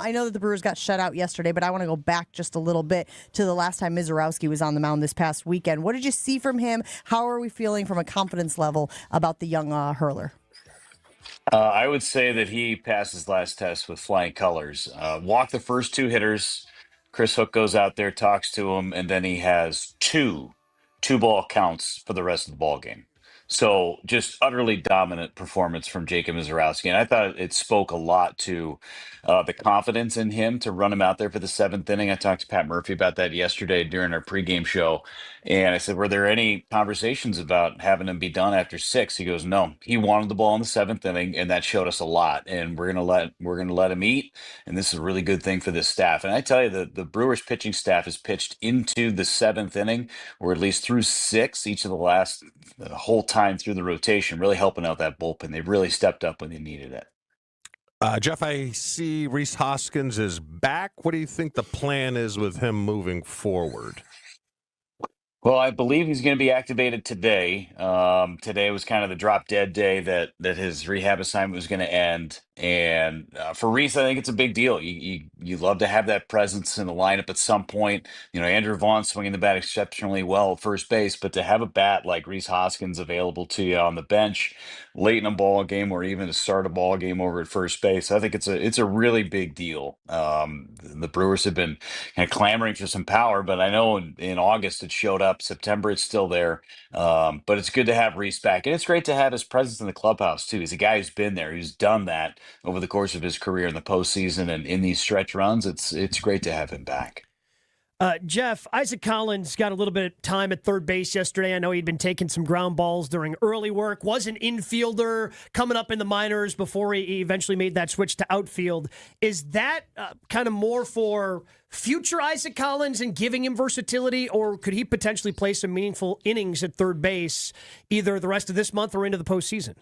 I know that the Brewers got shut out yesterday, but I want to go back just a little bit to the last time Mizorowski was on the mound this past weekend. What did you see from him? How are we feeling from a confidence level about the young hurler? I would say that he passed his last test with flying colors. Walked the first two hitters. Chris Hook goes out there, talks to him, and then he has two-ball counts for the rest of the ball game. So just utterly dominant performance from Jacob Mizorowski. And I thought it spoke a lot to the confidence in him to run him out there for the seventh inning. I talked to Pat Murphy about that yesterday during our pregame show. And I said, were there any conversations about having him be done after six? He goes, no. He wanted the ball in the seventh inning, and that showed us a lot. And we're gonna let him eat. And this is a really good thing for this staff. And I tell you, the Brewers pitching staff has pitched into the seventh inning, or at least through six, each of the whole time through the rotation, really helping out that bullpen. They really stepped up when they needed it. Jeff, I see Rhys Hoskins is back. What do you think the plan is with him moving forward? Well, I believe he's going to be activated today. Today was kind of the drop dead day that his rehab assignment was going to end. And for Reese, I think it's a big deal. You love to have that presence in the lineup at some point. Andrew Vaughn swinging the bat exceptionally well at first base, but to have a bat like Rhys Hoskins available to you on the bench late in a ball game, or even to start a ball game over at first base, I think it's a really big deal. The Brewers have been kind of clamoring for some power, but I know in August it showed up. September it's still there. But it's good to have Reese back, and it's great to have his presence in the clubhouse too. He's a guy who's been there, who's done that over the course of his career in the postseason and in these stretch runs. It's great to have him back. Jeff, Isaac Collins got a little bit of time at third base yesterday. I know he'd been taking some ground balls during early work, was an infielder coming up in the minors before he eventually made that switch to outfield. Is that kind of more for future Isaac Collins and giving him versatility, or could he potentially play some meaningful innings at third base either the rest of this month or into the postseason?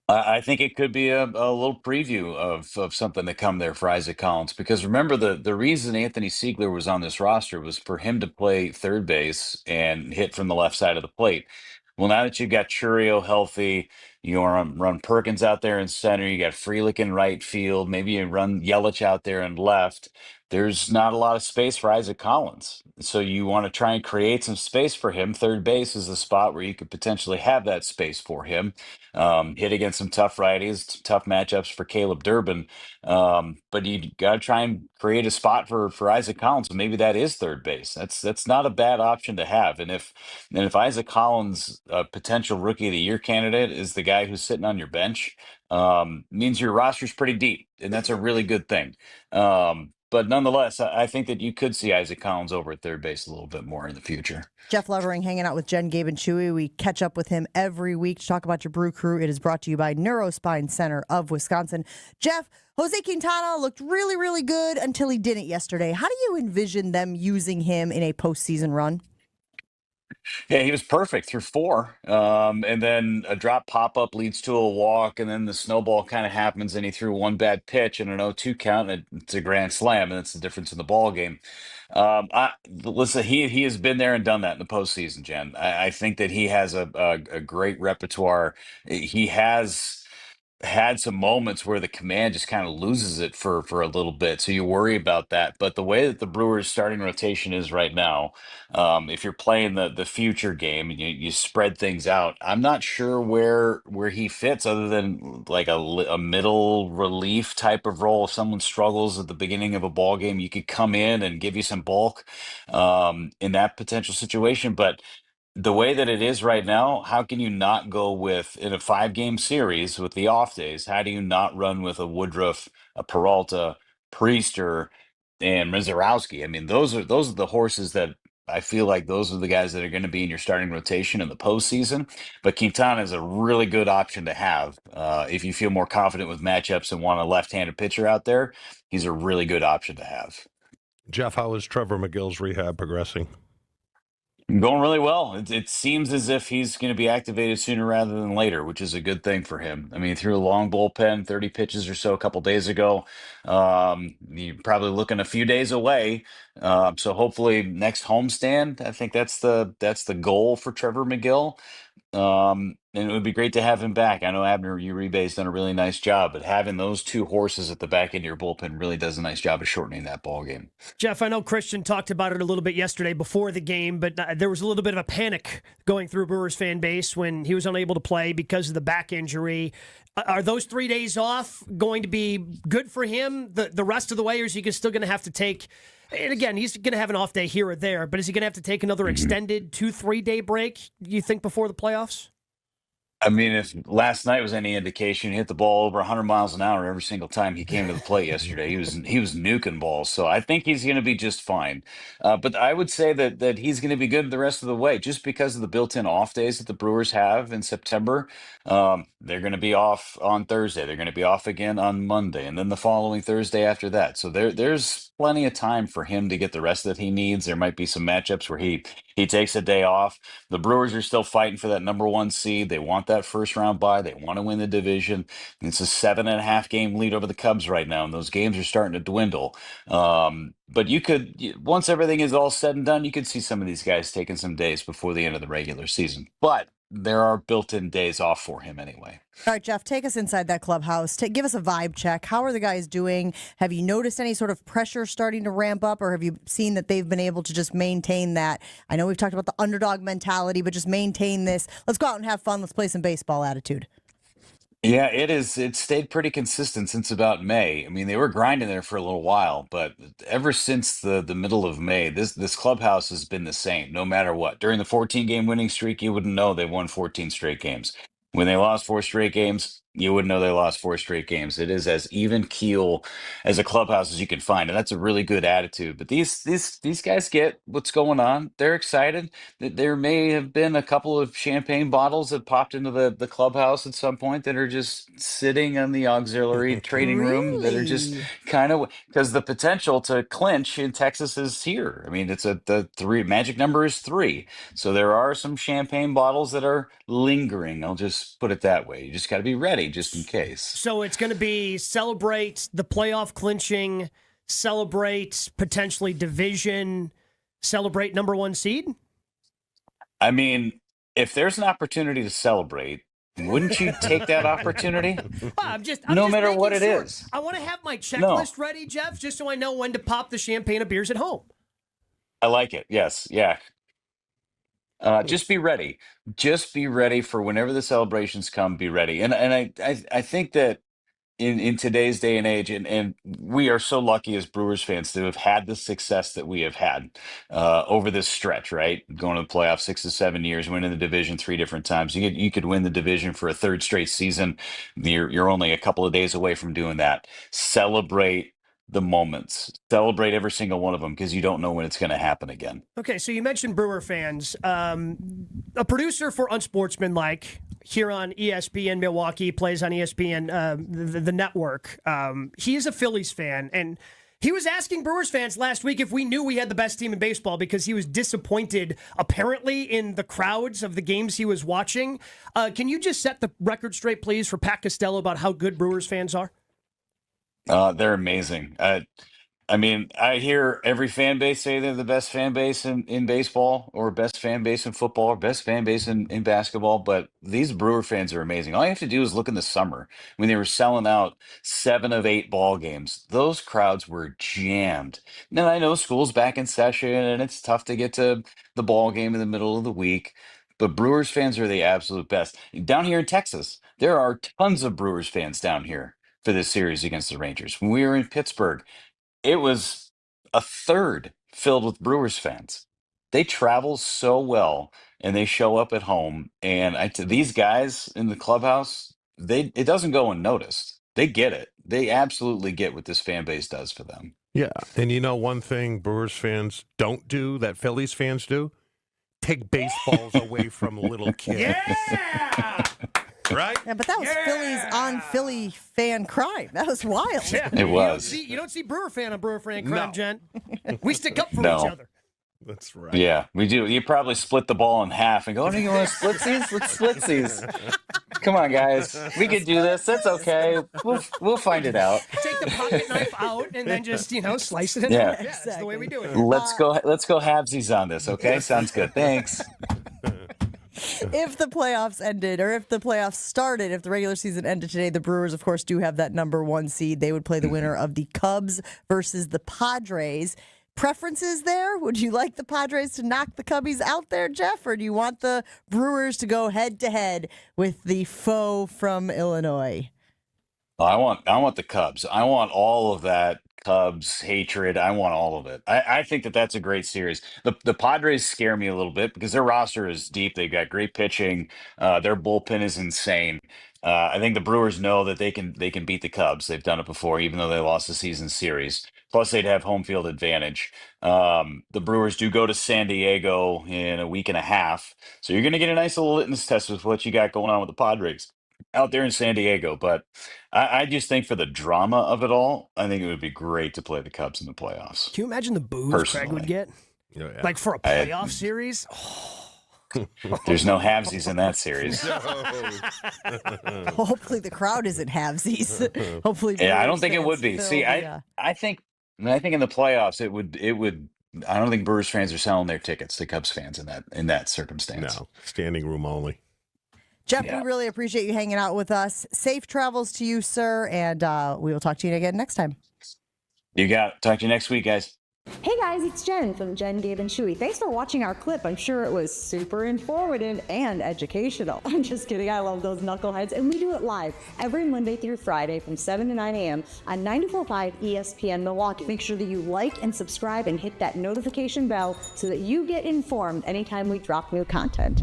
I think it could be a little preview of something to come there for Isaac Collins, because remember the reason Anthony Siegler was on this roster was for him to play third base and hit from the left side of the plate. Well, now that you've got Churio healthy, you run Perkins out there in center, you got Frelick in right field, maybe you run Yelich out there in left. There's not a lot of space for Isaac Collins. So you want to try and create some space for him. Third base is the spot where you could potentially have that space for him. Hit against some tough righties, tough matchups for Caleb Durbin. But you got to try and create a spot for Isaac Collins. Maybe that is third base. That's not a bad option to have. And if Isaac Collins, a potential rookie of the year candidate, is the guy who's sitting on your bench, means your roster's pretty deep, and that's a really good thing. But nonetheless, I think that you could see Isaac Collins over at third base a little bit more in the future. Jeff Levering hanging out with Jen, Gabe, and Chewy. We catch up with him every week to talk about your Brew Crew. It is brought to you by Neurospine Center of Wisconsin. Jeff, Jose Quintana looked really, really good until he didn't yesterday. How do you envision them using him in a postseason run? Yeah, he was perfect through four. And then a drop pop-up leads to a walk, and then the snowball kind of happens, and he threw one bad pitch and an 0-2 count, and it's a grand slam, and that's the difference in the ball game. Listen, he has been there and done that in the postseason, Jen. I think that he has a great repertoire. He has had some moments where the command just kind of loses it for a little bit. So you worry about that. But the way that the Brewers starting rotation is right now, if you're playing the future game and you spread things out, I'm not sure where he fits other than like a middle relief type of role. If someone struggles at the beginning of a ball game, you could come in and give you some bulk in that potential situation. But the way that it is right now, how can you not go with, in a 5-game series with the off days, how do you not run with a Woodruff, a Peralta, Priester, and Mizorowski? I mean, those are the horses that I feel like those are the guys that are going to be in your starting rotation in the postseason. But Quintana is a really good option to have. If you feel more confident with matchups and want a left-handed pitcher out there, he's a really good option to have. Jeff, how is Trevor McGill's rehab progressing? Going really well. It seems as if he's going to be activated sooner rather than later, which is a good thing for him. I mean, he threw a long bullpen, 30 pitches or so a couple days ago. You're probably looking a few days away. So hopefully next homestand, I think that's the goal for Trevor McGill. And it would be great to have him back. I know Abner Uribe's done a really nice job, but having those two horses at the back end of your bullpen really does a nice job of shortening that ball game. Jeff, I know Christian talked about it a little bit yesterday before the game, but there was a little bit of a panic going through Brewers fan base when he was unable to play because of the back injury. Are those 3 days off going to be good for him the rest of the way, or is he still going to have to take, and again, he's going to have an off day here or there, but is he going to have to take another extended 2-3 day break, you think, before the playoffs? I mean, if last night was any indication, he hit the ball over 100 miles an hour every single time he came to the plate yesterday. He was nuking balls, so I think he's going to be just fine. But I would say that he's going to be good the rest of the way, just because of the built-in off days that the Brewers have in September. They're going to be off on Thursday. They're going to be off again on Monday, and then the following Thursday after that. So there's plenty of time for him to get the rest that he needs. There might be some matchups where he takes a day off. The Brewers are still fighting for that number one seed. They want that first round bye. They want to win the division. It's a 7.5 game lead over the Cubs right now, and those games are starting to dwindle. But once everything is all said and done, you could see some of these guys taking some days before the end of the regular season. But there are built-in days off for him anyway. All right, Jeff, take us inside that clubhouse. Give us a vibe check. How are the guys doing? Have you noticed any sort of pressure starting to ramp up, or have you seen that they've been able to just maintain that? I know we've talked about the underdog mentality, but just maintain this. Let's go out and have fun. Let's play some baseball attitude. Yeah, it is. It's stayed pretty consistent since about May. I mean, they were grinding there for a little while, but ever since the middle of May, this clubhouse has been the same, no matter what. During the 14-game winning streak, you wouldn't know they won 14 straight games. When they lost 4 straight games, you wouldn't know they lost 4 straight games. It is as even keel as a clubhouse as you can find, and that's a really good attitude. But these guys get what's going on. They're excited. There may have been a couple of champagne bottles that popped into the clubhouse at some point that are just sitting in the auxiliary training room that are just Really? kind of, because the potential to clinch in Texas is here. I mean, the three magic number is 3. So there are some champagne bottles that are lingering. I'll just put it that way. You just got to be ready just in case. So it's going to be celebrate the playoff clinching, celebrate potentially division, celebrate number one seed? I mean, if there's an opportunity to celebrate, wouldn't you take that opportunity? Well, I'm just No matter making what it sure. is. I want to have my No. checklist ready, Jeff, just so I know when to pop the champagne of beers at home. I like it. Yes. Yeah. Just be ready. Just be ready for whenever the celebrations come. Be ready. And I think that in today's day and age, and we are so lucky as Brewers fans to have had the success that we have had over this stretch, right? Going to the playoffs 6 to 7 years, winning the division 3 different times. You could win the division for a 3rd straight season. You're only a couple of days away from doing that. Celebrate the moments. Celebrate every single one of them, because you don't know when it's going to happen again. Okay, so you mentioned Brewer fans. A producer for Unsportsmanlike here on ESPN Milwaukee, plays on ESPN, the network. He is a Phillies fan, and he was asking Brewers fans last week if we knew we had the best team in baseball, because he was disappointed, apparently, in the crowds of the games he was watching. Can you just set the record straight, please, for Pat Costello about how good Brewers fans are? They're amazing. I mean, I hear every fan base say they're the best fan base in baseball, or best fan base in football, or best fan base in basketball. But these Brewer fans are amazing. All you have to do is look in the summer when they were selling out 7 of 8 ball games. Those crowds were jammed. Now, I know school's back in session and it's tough to get to the ball game in the middle of the week, but Brewers fans are the absolute best. Down here in Texas, there are tons of Brewers fans down here for this series against the Rangers. When we were in Pittsburgh, it was a third filled with Brewers fans. They travel so well and they show up at home. And these guys in the clubhouse, it doesn't go unnoticed. They get it. They absolutely get what this fan base does for them. Yeah, and you know one thing Brewers fans don't do that Phillies fans do? Take baseballs away from little kids. Yeah! Right? Yeah, but that was Phillies on Philly fan crime. That was wild. Yeah. It was. You don't see Brewer fan on Brewer fan crime, No. Jen. We stick up for No. each other. That's right. Yeah, we do. You probably split the ball in half and go, "Oh, you want to split these? Let's split these. Come on, guys. We could do this. That's okay. We'll find it out. Take the pocket knife out and then just, slice it in. Yeah. That's the way we do it. Let's go halvesies on this, okay? Sounds good. Thanks. If the playoffs ended, or if the playoffs started, if the regular season ended today, the Brewers, of course, do have that number 1 seed. They would play the winner of the Cubs versus the Padres. Preferences there? Would you like the Padres to knock the Cubbies out there, Jeff? Or do you want the Brewers to go head-to-head with the foe from Illinois? I want the Cubs. I want all of that Cubs hatred. I want all of it. I think that that's a great series. The Padres scare me a little bit because their roster is deep. They've got great pitching. Their bullpen is insane. I think the Brewers know that they can beat the Cubs. They've done it before, even though they lost the season series. Plus, they'd have home field advantage. The Brewers do go to San Diego in a week and a half, so you're going to get a nice little litmus test with what you got going on with the Padres out there in San Diego. But I just think for the drama of it all, I think it would be great to play the Cubs in the playoffs. Can you imagine the boos Craig would get? Oh, yeah. Like for a playoff series? There's no halvesies in that series. Hopefully the crowd isn't halvesies. Hopefully, Yeah, I don't Brewers think it fans would be. fill See, the, I think in the playoffs it would. I don't think Brewers fans are selling their tickets to Cubs fans in that circumstance. No, standing room only. Jeff, Yeah. we really appreciate you hanging out with us. Safe travels to you, sir, and we will talk to you again next time. You got it. Talk to you next week, guys. Hey guys, it's Jen from Jen, Gabe, and Chewy. Thanks for watching our clip. I'm sure it was super informative and educational. I'm just kidding. I love those knuckleheads. And we do it live every Monday through Friday from 7 to 9 a.m. on 94.5 ESPN Milwaukee. Make sure that you like and subscribe and hit that notification bell so that you get informed anytime we drop new content.